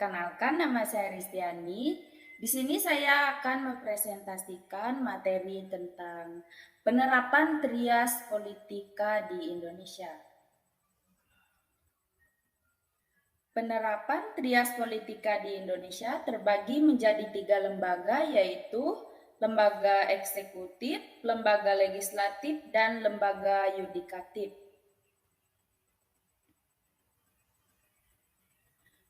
Perkenalkan, nama saya Ristiani. Di sini saya akan mempresentasikan materi tentang penerapan trias politika di Indonesia. Penerapan trias politika di Indonesia terbagi menjadi 3 lembaga, yaitu lembaga eksekutif, lembaga legislatif, dan lembaga yudikatif.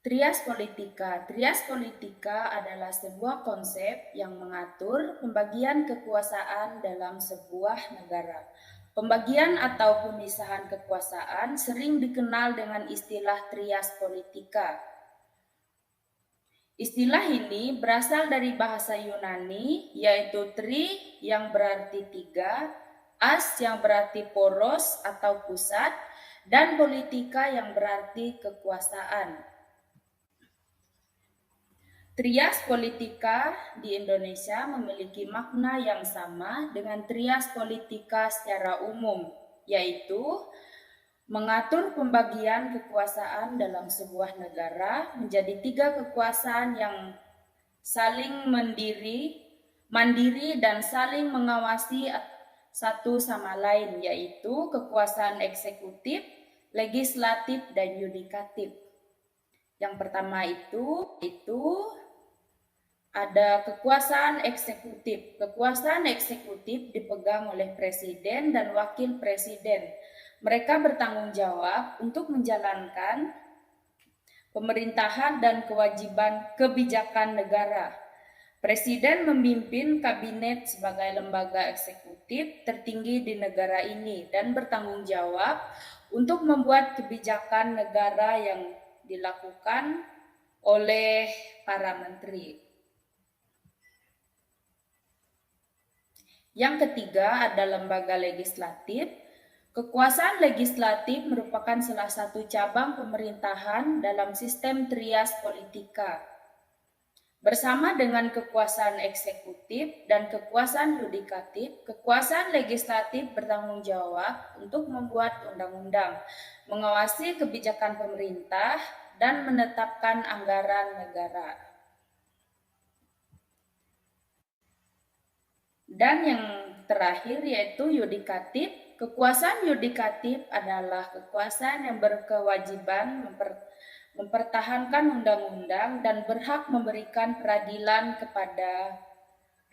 Trias politika. Trias politika adalah sebuah konsep yang mengatur pembagian kekuasaan dalam sebuah negara. Pembagian atau pemisahan kekuasaan sering dikenal dengan istilah trias politika. Istilah ini berasal dari bahasa Yunani, yaitu tri yang berarti tiga, as yang berarti poros atau pusat, dan politika yang berarti kekuasaan. Trias politika di Indonesia memiliki makna yang sama dengan trias politika secara umum, yaitu mengatur pembagian kekuasaan dalam sebuah negara menjadi 3 kekuasaan yang saling mandiri dan saling mengawasi satu sama lain, yaitu kekuasaan eksekutif, legislatif, dan yudikatif. Yang pertama itu ada kekuasaan eksekutif. Kekuasaan eksekutif dipegang oleh presiden dan wakil presiden. Mereka bertanggung jawab untuk menjalankan pemerintahan dan kewajiban kebijakan negara. Presiden memimpin kabinet sebagai lembaga eksekutif tertinggi di negara ini dan bertanggung jawab untuk membuat kebijakan negara yang dilakukan oleh para menteri. Yang ketiga ada lembaga legislatif. Kekuasaan legislatif merupakan salah satu cabang pemerintahan dalam sistem trias politika. Bersama dengan kekuasaan eksekutif dan kekuasaan yudikatif, kekuasaan legislatif bertanggung jawab untuk membuat undang-undang, mengawasi kebijakan pemerintah, dan menetapkan anggaran negara. Dan yang terakhir yaitu yudikatif. Kekuasaan yudikatif adalah kekuasaan yang berkewajiban mempertahankan undang-undang dan berhak memberikan peradilan kepada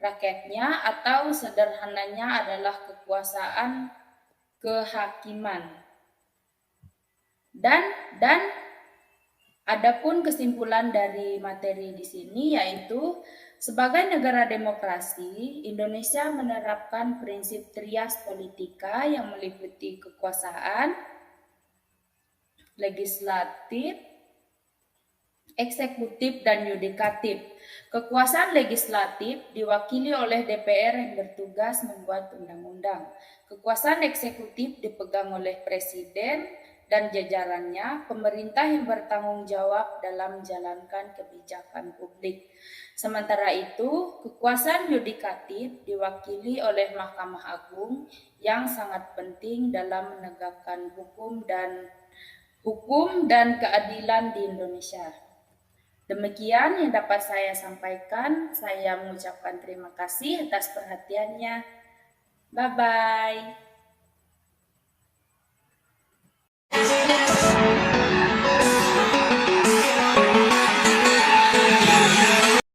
rakyatnya, atau sederhananya adalah kekuasaan kehakiman. Dan adapun kesimpulan dari materi di sini yaitu sebagai negara demokrasi, Indonesia menerapkan prinsip trias politika yang meliputi kekuasaan legislatif, eksekutif, dan yudikatif. Kekuasaan legislatif diwakili oleh DPR yang bertugas membuat undang-undang. Kekuasaan eksekutif dipegang oleh presiden dan jajarannya, pemerintah yang bertanggung jawab dalam menjalankan kebijakan publik. Sementara itu, kekuasaan yudikatif diwakili oleh Mahkamah Agung yang sangat penting dalam menegakkan hukum dan keadilan di Indonesia. Demikian yang dapat saya sampaikan. Saya mengucapkan terima kasih atas perhatiannya. Bye-bye.